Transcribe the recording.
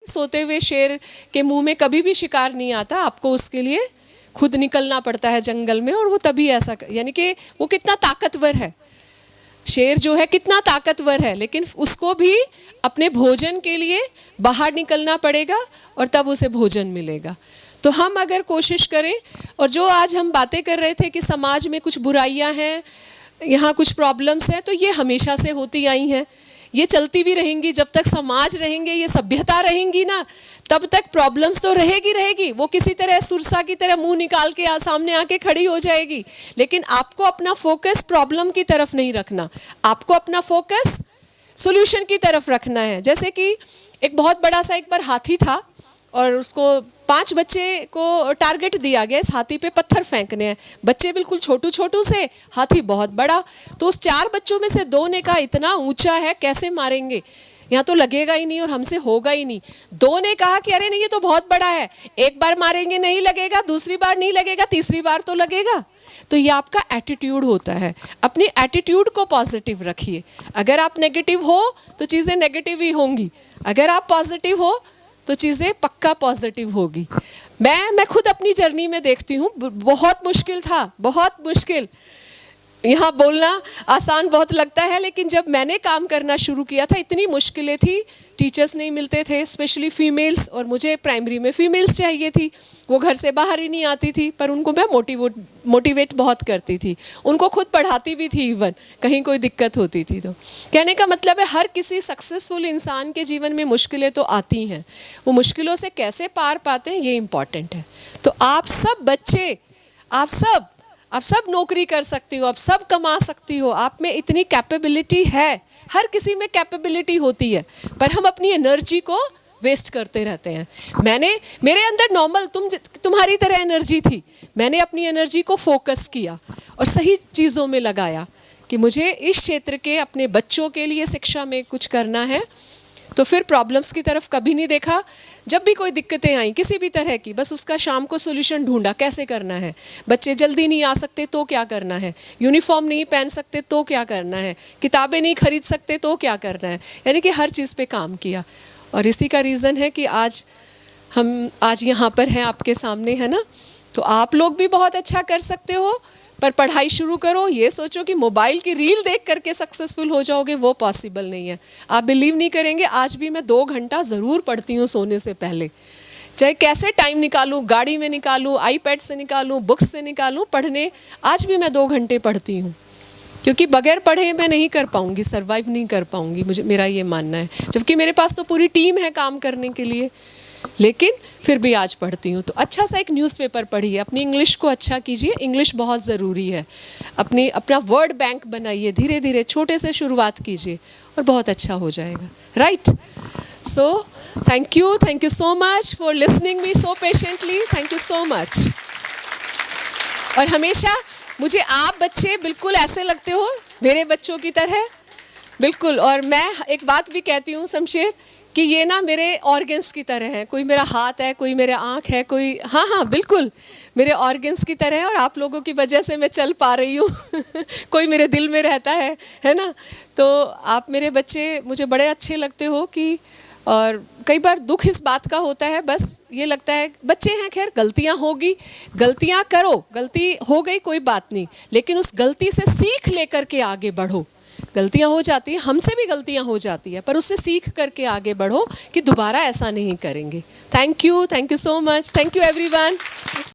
सोते हुए शेर के मुंह में कभी भी शिकार नहीं आता, आपको उसके लिए खुद निकलना पड़ता है जंगल में, और वो तभी ऐसा, यानी कि वो कितना ताकतवर है, शेर जो है कितना ताकतवर है, लेकिन उसको भी अपने भोजन के लिए बाहर निकलना पड़ेगा और तब उसे भोजन मिलेगा। तो हम अगर कोशिश करें, और जो आज हम बातें कर रहे थे कि समाज में कुछ बुराइयां हैं, यहाँ कुछ प्रॉब्लम्स हैं, तो ये हमेशा से होती आई हैं, ये चलती भी रहेंगी। जब तक समाज रहेंगे, ये सभ्यता रहेंगी ना, तब तक प्रॉब्लम्स तो रहेगी। वो किसी तरह सुरसा की तरह मुंह निकाल के सामने आके खड़ी हो जाएगी, लेकिन आपको अपना फोकस प्रॉब्लम की तरफ नहीं रखना, आपको अपना फोकस सॉल्यूशन की तरफ रखना है। जैसे कि एक बहुत बड़ा सा एक बार हाथी था और उसको 5 बच्चे को टारगेट दिया गया, इस हाथी पे पत्थर फेंकने हैं। बच्चे बिल्कुल छोटू से, हाथी बहुत बड़ा। तो उस 4 बच्चों में से 2 ने कहा इतना ऊंचा है कैसे मारेंगे, यहाँ तो लगेगा ही नहीं और हमसे होगा ही नहीं। 2 ने कहा कि अरे नहीं, ये तो बहुत बड़ा है, एक बार मारेंगे नहीं लगेगा, दूसरी बार नहीं लगेगा, तीसरी बार तो लगेगा। तो ये आपका एटीट्यूड होता है, अपने एटीट्यूड को पॉजिटिव रखिए। अगर आप नेगेटिव हो तो चीज़ें नेगेटिव ही होंगी, अगर आप पॉजिटिव हो तो चीज़ें पक्का पॉजिटिव होगी। मैं खुद अपनी जर्नी में देखती हूँ, बहुत मुश्किल था, बहुत मुश्किल। यहाँ बोलना आसान बहुत लगता है, लेकिन जब मैंने काम करना शुरू किया था इतनी मुश्किलें थी, टीचर्स नहीं मिलते थे, स्पेशली फीमेल्स, और मुझे प्राइमरी में फीमेल्स चाहिए थी, वो घर से बाहर ही नहीं आती थी, पर उनको मैं मोटिवेट बहुत करती थी, उनको खुद पढ़ाती भी थी, इवन कहीं कोई दिक्कत होती थी तो। कहने का मतलब है हर किसी सक्सेसफुल इंसान के जीवन में मुश्किलें तो आती हैं, वो मुश्किलों से कैसे पार पाते हैं ये इम्पॉर्टेंट है। तो आप सब बच्चे, आप सब नौकरी कर सकती हो, आप सब कमा सकती हो, आप में इतनी कैपेबिलिटी है, हर किसी में कैपेबिलिटी होती है, पर हम अपनी एनर्जी को वेस्ट करते रहते हैं। मेरे अंदर नॉर्मल तुम्हारी तरह एनर्जी थी, मैंने अपनी एनर्जी को फोकस किया और सही चीज़ों में लगाया कि मुझे इस क्षेत्र के अपने बच्चों के लिए शिक्षा में कुछ करना है, तो फिर प्रॉब्लम्स की तरफ कभी नहीं देखा। जब भी कोई दिक्कतें आई किसी भी तरह की, बस उसका शाम को सोल्यूशन ढूंढा, कैसे करना है। बच्चे जल्दी नहीं आ सकते तो क्या करना है, यूनिफॉर्म नहीं पहन सकते तो क्या करना है, किताबें नहीं खरीद सकते तो क्या करना है, यानी कि हर चीज़ पे काम किया। और इसी का रीज़न है कि हम आज यहाँ पर हैं आपके सामने, है ना। तो आप लोग भी बहुत अच्छा कर सकते हो, पर पढ़ाई शुरू करो। ये सोचो कि मोबाइल की रील देख करके सक्सेसफुल हो जाओगे, वो पॉसिबल नहीं है। आप बिलीव नहीं करेंगे, आज भी मैं 2 घंटा ज़रूर पढ़ती हूँ सोने से पहले, चाहे कैसे टाइम निकालूँ, गाड़ी में निकालूँ, आईपैड से निकालूँ, बुक्स से निकालूँ पढ़ने, आज भी मैं 2 घंटे पढ़ती हूँ, क्योंकि बगैर पढ़े मैं नहीं कर पाऊँगी, सर्वाइव नहीं कर पाऊँगी, मेरा ये मानना है। जबकि मेरे पास तो पूरी टीम है काम करने के लिए, लेकिन फिर भी आज पढ़ती हूँ। तो अच्छा सा एक न्यूज़पेपर पढ़िए, अपनी इंग्लिश को अच्छा कीजिए, इंग्लिश बहुत ज़रूरी है। अपना वर्ड बैंक बनाइए, धीरे धीरे छोटे से शुरुआत कीजिए और बहुत अच्छा हो जाएगा, right. So thank you so much for listening me so patiently, thank you so much. और हमेशा मुझे आप बच्चे बिल्कुल ऐसे लगते हो मेरे बच्चों की तरह, बिल्कुल। और मैं एक बात भी कहती हूँ शमशेर, कि ये ना मेरे ऑर्गन्स की तरह है, कोई मेरा हाथ है, कोई मेरा आँख है, कोई, हाँ बिल्कुल मेरे ऑर्गन्स की तरह है, और आप लोगों की वजह से मैं चल पा रही हूँ कोई मेरे दिल में रहता है ना। तो आप मेरे बच्चे मुझे बड़े अच्छे लगते हो कि, और कई बार दुख इस बात का होता है, बस ये लगता है बच्चे हैं, खैर गलतियाँ होगी, गलतियाँ करो, गलती हो गई कोई बात नहीं, लेकिन उस गलती से सीख लेकर के आगे बढ़ो। गलतियाँ हो जाती है, हमसे भी गलतियाँ हो जाती है, पर उससे सीख करके आगे बढ़ो कि दोबारा ऐसा नहीं करेंगे। Thank you so much, thank you everyone.